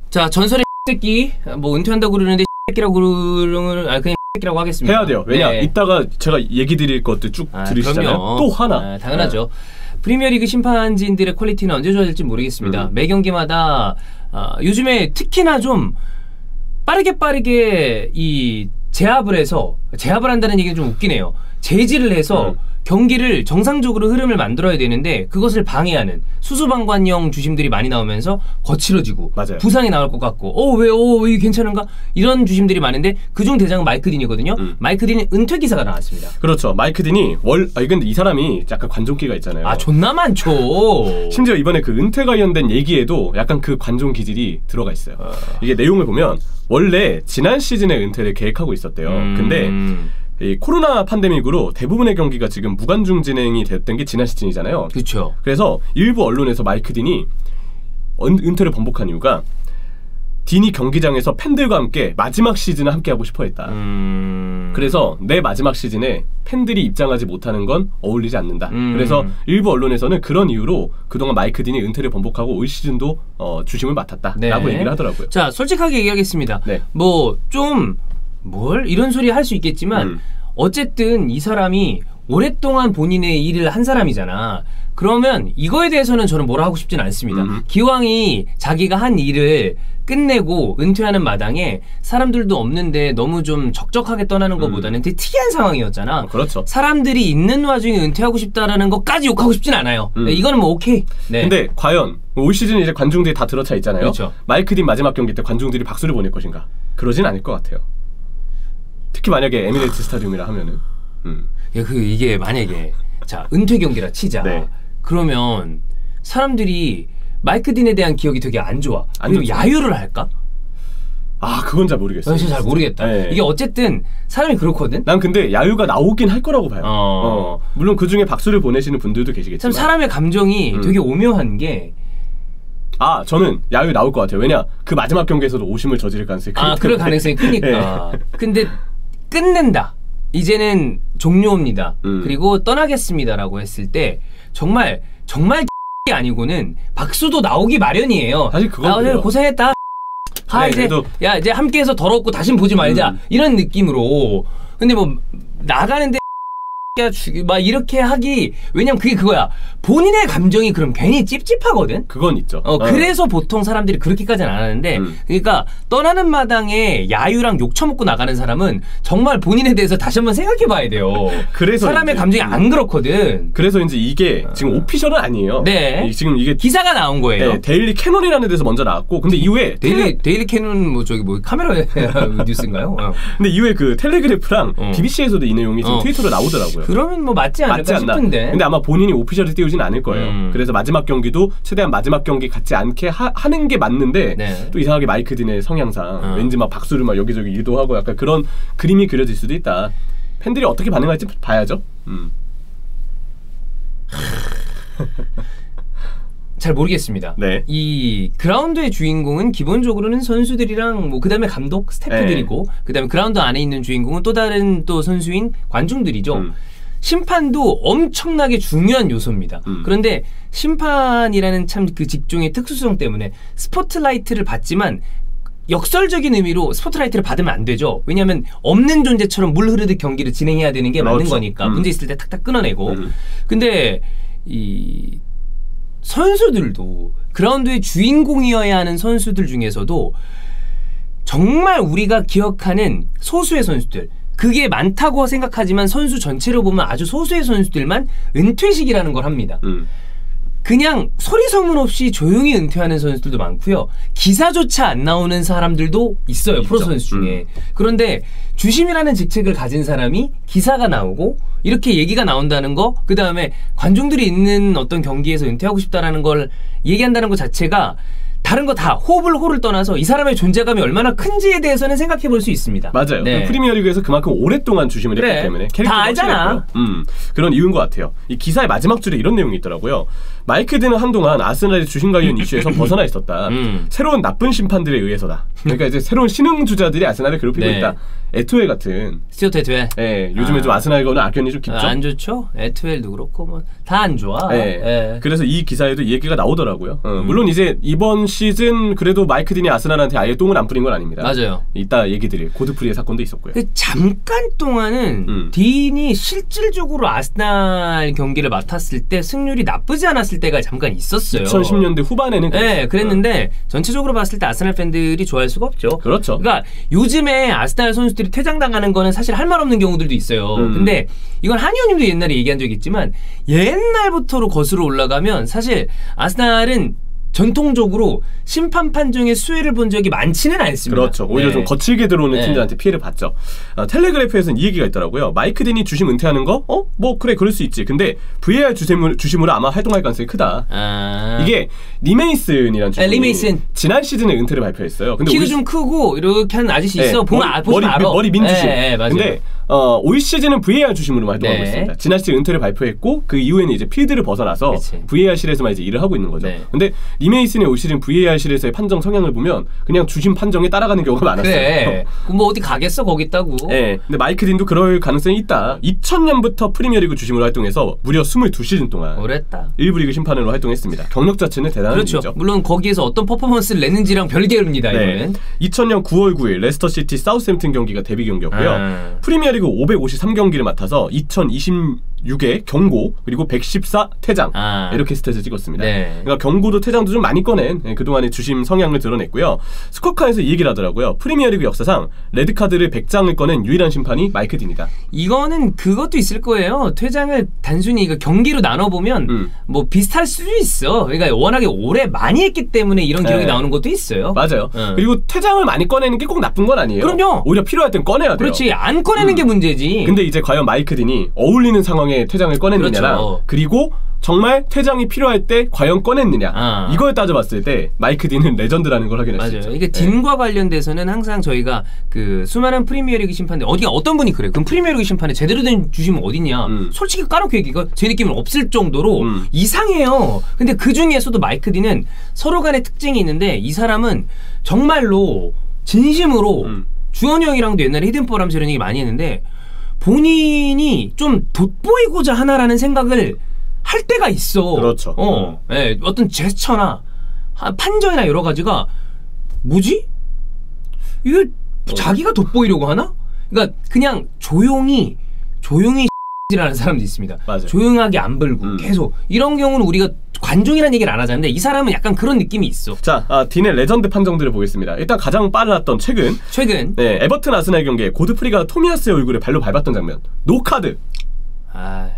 자, 전설의 새끼 뭐 은퇴한다고 그러는데 새끼라고 그러는 그냥 새끼라고 하겠습니다. 해야 돼요. 왜냐 이따가 제가 얘기 드릴 것들 쭉 들으시잖아요. 그럼요. 또 하나. 당연하죠. 프리미어리그 심판진들의 퀄리티는 언제 좋아질지 모르겠습니다. 매 경기마다 요즘에 특히나 좀 빠르게 이 제압을 한다는 얘기는 좀 웃기네요. 제지를 해서 경기를 정상적으로 흐름을 만들어야 되는데 그것을 방해하는 수수방관형 주심들이 많이 나오면서 거칠어지고 맞아요. 부상이 나올 것 같고 왜 이게 괜찮은가? 이런 주심들이 많은데 그중 대장은 마이크 딘이거든요. 마이크 딘은 은퇴 기사가 나왔습니다. 그렇죠. 마이크 딘이 근데 이 사람이 약간 관종기가 있잖아요. 존나 많죠. 심지어 이번에 그 은퇴 관련된 얘기에도 약간 그 관종 기질이 들어가 있어요. 이게 내용을 보면 원래 지난 시즌에 은퇴를 계획하고 있었대요. 근데 이 코로나 팬데믹으로 대부분의 경기가 지금 무관중 진행이 됐던 게 지난 시즌이잖아요. 그렇죠. 그래서 일부 언론에서 마이크 딘이 은퇴를 번복한 이유가 딘이 경기장에서 팬들과 함께 마지막 시즌을 함께 하고 싶어 했다. 그래서 내 마지막 시즌에 팬들이 입장하지 못하는 건 어울리지 않는다. 그래서 일부 언론에서는 그런 이유로 그동안 마이크 딘이 은퇴를 번복하고 올 시즌도 주심을 맡았다라고 얘기를 하더라고요. 자, 솔직하게 얘기하겠습니다. 뭐 좀 이런 소리 할 수 있겠지만 어쨌든 이 사람이 오랫동안 본인의 일을 한 사람이잖아. 그러면 이거에 대해서는 저는 뭐라 하고 싶진 않습니다. 기왕이 자기가 한 일을 끝내고 은퇴하는 마당에 사람들도 없는데 너무 좀 적적하게 떠나는 것보다는 되게 특이한 상황이었잖아. 그렇죠. 사람들이 있는 와중에 은퇴하고 싶다라는 것까지 욕하고 싶진 않아요. 이거는 뭐 오케이. 근데 과연 올 시즌 이제 관중들이 다 들어차 있잖아요. 그렇죠. 마이크 딘 마지막 경기 때 관중들이 박수를 보낼 것인가? 그러진 않을 것 같아요. 특히 만약에 에미레이트 스타디움이라 하면은 이게 만약에 자 은퇴 경기라 치자. 그러면 사람들이 마이크 딘에 대한 기억이 되게 안 좋아. 그리고 야유를 할까? 그건 잘 모르겠어요. 사실 잘 모르겠다. 이게 어쨌든 사람이 그렇거든. 난 근데 야유가 나오긴 할 거라고 봐요. 물론 그 중에 박수를 보내시는 분들도 계시겠지만. 참 사람의 감정이 되게 오묘한 게. 저는 야유 나올 것 같아요. 왜냐 그 마지막 경기에서도 오심을 저지를 가능성이 크기 때문에. 그럴 가능성이 크니까. 근데 끝낸다. 이제는 종료입니다. 그리고 떠나겠습니다.라고 했을 때 정말 아니고는 박수도 나오기 마련이에요. 사실 그거 고생했다. 이제 함께해서 더럽고 다신 보지 말자. 이런 느낌으로. 근데 뭐 나가는데 막 이렇게 하기 왜냐면 그게 그거야. 본인의 감정이 그럼 괜히 찝찝하거든. 그건 있죠. 그래서 보통 사람들이 그렇게까지는 안 하는데 그러니까 떠나는 마당에 야유랑 욕 처먹고 나가는 사람은 정말 본인에 대해서 다시 한번 생각해봐야 돼요. 그래서 사람의 감정이 안 그렇거든. 그래서 이제 이게 지금 오피셜은 아니에요. 지금 이게 기사가 나온 거예요. 데일리 캐논이라는 데서 먼저 나왔고 근데 이후에 데일리 캐논 뭐 카메라 뉴스인가요? 근데 이후에 그 텔레그래프랑 BBC에서도 이 내용이 지금 트위터로 나오더라고요. 그러면 뭐 맞지 않을까 싶은데. 근데 아마 본인이 오피셜을 띄우진 않을 거예요. 그래서 마지막 경기도 최대한 마지막 경기 같지 않게 하는 게 맞는데 또 이상하게 마이크 딘의 성향상 왠지 막 박수를 막 여기저기 유도하고 약간 그런 그림이 그려질 수도 있다. 팬들이 어떻게 반응할지 봐야죠. 잘 모르겠습니다. 이 그라운드의 주인공은 기본적으로는 선수들이랑 뭐 그다음에 감독, 스태프들이고 그다음에 그라운드 안에 있는 주인공은 또 다른 또 선수인 관중들이죠. 심판도 엄청나게 중요한 요소입니다. 그런데 심판이라는 참 그 직종의 특수성 때문에 스포트라이트를 받지만 역설적인 의미로 스포트라이트를 받으면 안 되죠. 왜냐하면 없는 존재처럼 물 흐르듯 경기를 진행해야 되는 게 맞는 거니까. 문제 있을 때 탁탁 끊어내고. 근데 이 선수들도 그라운드의 주인공이어야 하는 선수들 중에서도 정말 우리가 기억하는 소수의 선수들, 그게 많다고 생각하지만 선수 전체로 보면 아주 소수의 선수들만 은퇴식이라는 걸 합니다. 그냥 소리 소문 없이 조용히 은퇴하는 선수들도 많고요. 기사조차 안 나오는 사람들도 있어요. 프로 선수 중에. 그런데 주심이라는 직책을 가진 사람이 기사가 나오고 이렇게 얘기가 나온다는 거, 그 다음에 관중들이 있는 어떤 경기에서 은퇴하고 싶다라는 걸 얘기한다는 것 자체가 다른 거 다 호를 떠나서 이 사람의 존재감이 얼마나 큰지에 대해서는 생각해 볼 수 있습니다. 맞아요. 프리미어리그에서 그만큼 오랫동안 주심을 했기 때문에 다 알잖아. 그런 이유인 것 같아요. 이 기사의 마지막 줄에 이런 내용이 있더라고요. 마이크 딘은 한동안 아스날의 주심 관련 이슈에서 벗어나 있었다. 새로운 나쁜 심판들에 의해서다. 그러니까 이제 새로운 신흥 주자들이 아스날을 괴롭히고 있다. 에투엘 같은 스튜어트 에투엘. 요즘에 좀 아스날과는 악연이 좀 깊죠. 안 좋죠. 에투엘도 그렇고 뭐 다 안 좋아. 그래서 이 기사에도 이 얘기가 나오더라고요. 물론 이제 이번 시즌 그래도 마이크 딘이 아스날한테 아예 똥을 안 뿌린 건 아닙니다. 맞아요. 이따 얘기 드릴 고드프리의 사건도 있었고요. 잠깐 동안은 딘이 실질적으로 아스날 경기를 맡았을 때 승률이 나쁘지 않았을 때가 잠깐 있었어요. 2010년대 후반에는 네, 그랬는데 전체적으로 봤을 때 아스날 팬들이 좋아할 수가 없죠. 그렇죠. 그러니까 요즘에 아스날 선수들이 퇴장당하는 거는 사실 할 말 없는 경우들도 있어요. 근데 이건 한의원님도 옛날에 얘기한 적이 있지만 옛날부터로 거슬러 올라가면 사실 아스날은 전통적으로 심판 판정의 수혜를 본 적이 많지는 않습니다. 그렇죠. 오히려 좀 거칠게 들어오는 팀들한테 피해를 봤죠. 텔레그래프에서는 이 얘기가 있더라고요. 마이크 딘이 주심 은퇴하는 거? 뭐 그래 그럴 수 있지. 근데 VAR 주심으로 아마 활동할 가능성이 크다. 이게 리메이슨이라는 주심이 리메이슨. 지난 시즌에 은퇴를 발표했어요. 근데 키도 좀 크고 이렇게 하는 아저씨 있어. 보면 알아. 머리 민 주심. 맞아요. 근데 올 시즌은 VAR 주심으로 활동하고 있습니다. 지난 시즌 은퇴를 발표했고 그 이후에는 이제 필드를 벗어나서 VAR실에서만 이제 일을 하고 있는 거죠. 근데 리메이슨의 올 시즌 VAR실에서의 판정 성향을 보면 그냥 주심 판정에 따라가는 경우가 많았어요. 그래. 뭐 어디 가겠어 거기 있다고. 네. 근데 마이크 딘도 그럴 가능성이 있다. 2000년부터 프리미어리그 주심으로 활동해서 무려 22시즌 동안 오랬다. 1부 리그 심판으로 활동했습니다. 경력 자체는 대단한 그렇죠. 일이죠. 물론 거기에서 어떤 퍼포먼스를 냈는지랑 별개입니다. 이거는. 2000년 9월 9일 레스터시티 사우스햄튼 경기가 데뷔 경기였고요. 프리미어리그 553경기를 맡아서 2026의 경고 그리고 114 퇴장 이렇게 스탯을 찍었습니다. 그러니까 경고도 퇴장도 좀 많이 꺼낸 그동안의 주심 성향을 드러냈고요. 스코어카에서 이 얘기를 하더라고요. 프리미어리그 역사상 레드카드를 100장을 꺼낸 유일한 심판이 마이크 딘이다. 이거는 그것도 있을 거예요. 퇴장을 단순히 경기로 나눠보면 뭐 비슷할 수도 있어. 그러니까 워낙에 오래 많이 했기 때문에 이런 기록이 나오는 것도 있어요. 맞아요. 그리고 퇴장을 많이 꺼내는 게 꼭 나쁜 건 아니에요. 그럼요. 오히려 필요할 땐 꺼내야 돼요. 그렇지. 안 꺼내는 게 문제지. 근데 이제 과연 마이크 딘이 어울리는 상황에 퇴장을 꺼냈느냐랑 그렇죠. 그리고 정말 퇴장이 필요할 때 과연 꺼냈느냐 이걸 따져봤을 때 마이크 딘은 레전드라는 걸 확인할 수 있죠. 이게 딘과 관련돼서는 항상 저희가 그 수많은 프리미어리그 심판들 어떤 분이 그래요. 그럼 프리미어리그 심판에 제대로 된 주심은 어디냐? 솔직히 까놓고 얘기가 제 느낌은 없을 정도로 이상해요. 근데 그 중에서도 마이크 딘은 서로 간의 특징이 있는데 이 사람은 정말로 진심으로 주원이 형이랑도 옛날에 히든포럼에서 이런 얘기 많이 했는데 본인이 좀 돋보이고자 하나라는 생각을 할 때가 있어. 그렇죠. 어떤 제스처나 판정이나 여러 가지가 뭐지? 이거 자기가 돋보이려고 하나? 그러니까 그냥 조용히 라는 사람도 있습니다. 맞아요. 조용하게 안 불고 계속 이런 경우는 우리가 관종이라는 얘기를 안 하자는데 이 사람은 약간 그런 느낌이 있어. 자, 딘의 레전드 판정들을 보겠습니다. 일단 가장 빨랐던 최근 에버튼 아스날 경기에 고드프리가 토미아스의 얼굴에 발로 밟았던 장면. 노카드. 말도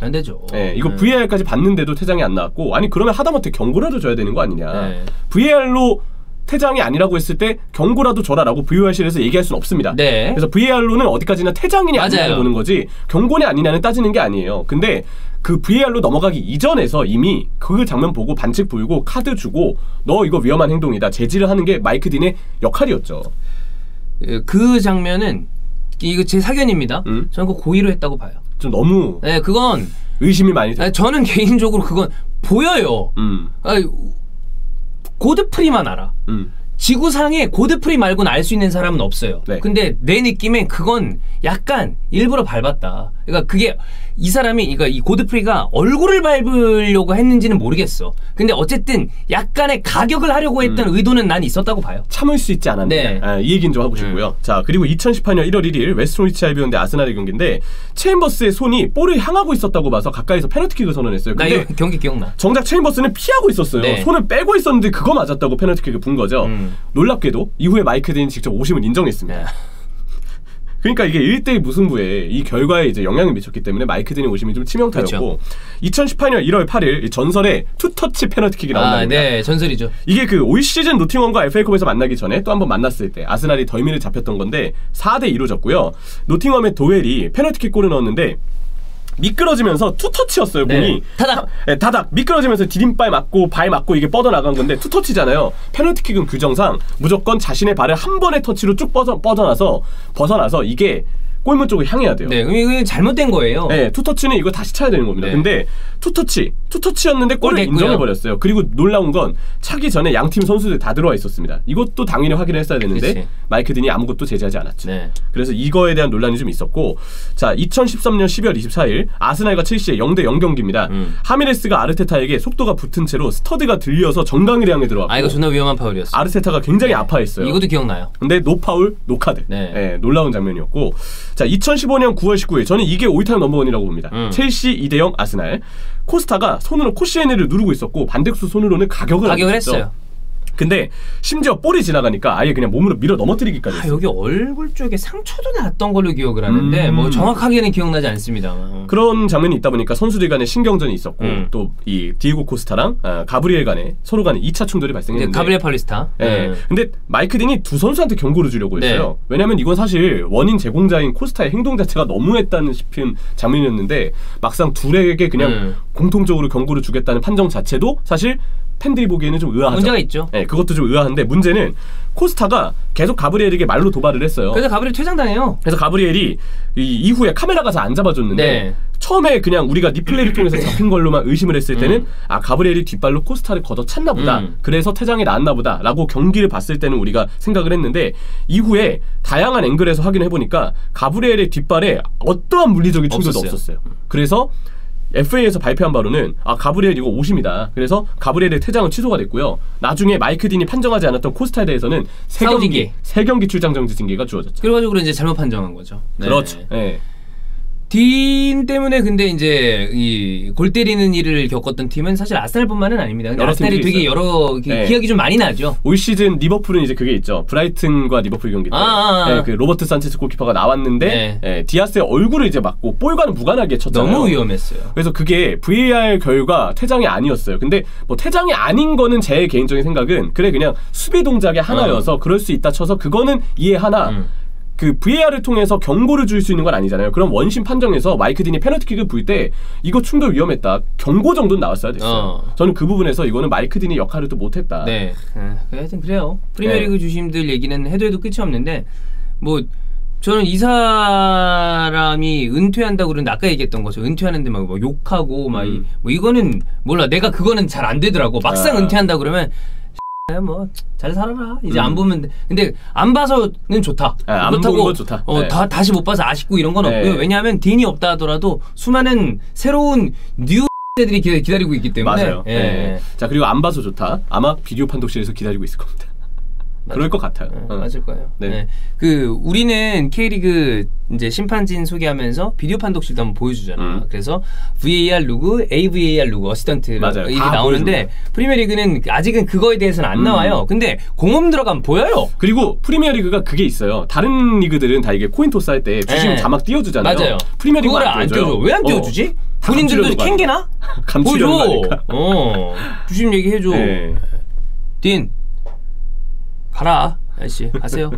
안 되죠. 이거 VAR까지 봤는데도 퇴장이 안 나왔고 아니 그러면 하다못해 경고라도 줘야 되는 거 아니냐. VAR로 퇴장이 아니라고 했을 때 경고라도 줘라라고 VAR실에서 얘기할 수는 없습니다. 그래서 VAR로는 어디까지나 퇴장이냐 아니냐를 보는 거지 경고냐 아니냐는 따지는 게 아니에요. 근데 그 VAR로 넘어가기 이전에서 이미 그 장면 보고 반칙 불고 카드 주고 너 이거 위험한 행동이다 제지를 하는 게 마이크 딘의 역할이었죠. 그 장면은 이거 제 사견입니다. 저는 그거 고의로 했다고 봐요. 좀 너무 그건 의심이 많이 돼요. 저는 개인적으로 그건 보여요. 고드프리만 알아. 지구상에 고드프리 말고는 알 수 있는 사람은 없어요. 근데 내 느낌엔 그건 약간 일부러 밟았다. 그러니까 그게 이 사람이 그러니까 이 고드프리가 얼굴을 밟으려고 했는지는 모르겠어. 근데 어쨌든 약간의 가격을 하려고 했던 의도는 난 있었다고 봐요. 참을 수 있지 않았느냐. 이 얘기는 좀 하고 싶고요. 자, 그리고 2018년 1월 1일 웨스트브리치 알비온 대 아스날의 경기인데 체인버스의 손이 볼을 향하고 있었다고 봐서 가까이서 페널티킥을 선언했어요. 근데 나 이거 경기 기억나. 정작 체인버스는 피하고 있었어요. 손을 빼고 있었는데 그거 맞았다고 페널티킥을 분 거죠. 놀랍게도 이후에 마이크 딘이 직접 오심을 인정했습니다. 그러니까 이게 1대1 무승부에 이 결과에 이제 영향을 미쳤기 때문에 마이크 딘의 오심이 좀 치명타였고 2018년 1월 8일 전설의 투터치 페널티킥이 나온답니다. 전설이죠. 이게 그 올 시즌 노팅엄과 FA컵에서 만나기 전에 또 한 번 만났을 때 아스날이 덜미를 잡혔던 건데 4대2로 졌고요. 노팅엄의 도웰이 페널티킥 골을 넣었는데 미끄러지면서 투터치였어요. 공이 다닥 미끄러지면서 디딤발 맞고 발 맞고 이게 뻗어나간 건데 투터치잖아요. 페널티킥은 규정상 무조건 자신의 발을 한 번의 터치로 쭉 벗어나서 이게 골문 쪽을 향해야 돼요. 네, 이거 잘못된 거예요. 네, 투터치는 이거 다시 차야 되는 겁니다. 근데 투터치였는데 골을 인정해버렸어요. 그리고 놀라운 건 차기 전에 양팀 선수들 다 들어와 있었습니다. 이것도 당연히 확인을 했어야 되는데 그치. 마이크 딘이 아무것도 제지하지 않았죠. 그래서 이거에 대한 논란이 좀 있었고, 자 2013년 12월 24일 아스날과 첼시의 0대0 경기입니다. 하미레스가 아르테타에게 속도가 붙은 채로 스터드가 들려서 정강이를 향해 들어왔고, 이거 존나 위험한 파울이었어. 아르테타가 굉장히 아파했어요. 이것도 기억나요. 근데 노 파울, 노 카드. 놀라운 장면이었고, 자 2015년 9월 19일 저는 이게 올타임 넘버원이라고 봅니다. 첼시 2대0 아스날. 코스타가 손으로 코시에네를 누르고 있었고 반대수 손으로는 가격을 했어요. 근데 심지어 볼이 지나가니까 아예 그냥 몸으로 밀어 넘어뜨리기까지 했어요. 여기 얼굴 쪽에 상처도 났던 걸로 기억을 하는데 뭐 정확하게는 기억나지 않습니다. 그런 장면이 있다 보니까 선수들 간에 신경전이 있었고 또 이 디에고 코스타랑 가브리엘 간에 서로 간에 2차 충돌이 발생했는데 가브리엘 팔리스타. 근데 마이크 딘이 두 선수한테 경고를 주려고 했어요. 왜냐면 이건 사실 원인 제공자인 코스타의 행동 자체가 너무했다는 싶은 장면이었는데 막상 둘에게 그냥 공통적으로 경고를 주겠다는 판정 자체도 사실 팬들이 보기에는 좀 의아하죠. 문제가 있죠. 네, 그것도 좀 의아한데 문제는 코스타가 계속 가브리엘에게 말로 도발을 했어요. 그래서 가브리엘 퇴장당해요. 그래서 가브리엘이 이후에 카메라가 잘 안 잡아줬는데 처음에 그냥 우리가 리플레이를 통해서 잡힌 걸로만 의심을 했을 때는 가브리엘이 뒷발로 코스타를 걷어찼나 보다. 그래서 퇴장이 나왔나 보다 라고 경기를 봤을 때는 우리가 생각을 했는데 이후에 다양한 앵글에서 확인해보니까 가브리엘의 뒷발에 어떠한 물리적인 충돌도 없었어요. 그래서 FA에서 발표한 바로는 가브리엘 이거 오심이다. 그래서 가브리엘의 퇴장은 취소가 됐고요. 나중에 마이크 딘이 판정하지 않았던 코스타에 대해서는 3경기 출장 정지 징계가 주어졌죠. 그래가지고 이제 잘못 판정한 거죠. 그렇죠. 딘 때문에 근데 이제 이 골 때리는 일을 겪었던 팀은 사실 아스날뿐만은 아닙니다. 근데 아스날이 되게 있어요. 여러 기억이 좀 많이 나죠. 올 시즌 리버풀은 이제 그게 있죠. 브라이튼과 리버풀 경기 때 그 로버트 산체스 골키퍼가 나왔는데 디아스의 얼굴을 이제 맞고 볼과는 무관하게 쳤잖아요. 너무 위험했어요. 그래서 그게 VAR 결과 퇴장이 아니었어요. 근데 뭐 퇴장이 아닌 거는 제 개인적인 생각은 그래 그냥 수비 동작의 하나여서 그럴 수 있다 쳐서 그거는 이해하나 그 VAR을 통해서 경고를 줄 수 있는 건 아니잖아요. 그럼 원심 판정에서 마이크 딘이 페널티킥을 불 때 이거 충돌 위험했다. 경고 정도는 나왔어야 됐어요. 저는 그 부분에서 이거는 마이크 딘이 역할을 또 못했다. 하여튼 그래요. 프리미어리그 주심들 얘기는 해도 끝이 없는데 뭐 저는 이 사람이 은퇴한다고 그러는데 아까 얘기했던 거죠. 은퇴하는데 막 뭐 욕하고 막 뭐 이거는 몰라. 내가 그거는 잘 안 되더라고. 막상 은퇴한다 그러면 뭐 잘 살아라 이제 안 보면 돼. 근데 안 봐서는 좋다. 안 보는 건 좋다. 다시 못 봐서 아쉽고 이런 건 없고요. 왜냐하면 딘이 없다 하더라도 수많은 새로운 뉴 들이 기다리고 있기 때문에. 맞아요. 자 그리고 안 봐서 좋다. 아마 비디오 판독실에서 기다리고 있을 겁니다. 그럴 것 같아요. 맞을 거예요. 그 우리는 K리그 이제 심판진 소개하면서 비디오 판독실도 한번 보여주잖아. 그래서 VAR 루그, AVAR 루그, 어시스턴트 이게 나오는데 프리미어리그는 아직은 그거에 대해서는 안 나와요. 근데 공홈 들어가면 보여요. 그리고 프리미어리그가 그게 있어요. 다른 리그들은 다 이게 코인 토스 할 때 주심 자막 띄워주잖아요. 맞아요. 프리미어리그가 그거를 안 띄워줘. 왜 안 띄워주지? 본인들도 캔게나? 보여줘. 주심 얘기해줘. 딘 가라 아저씨 가세요.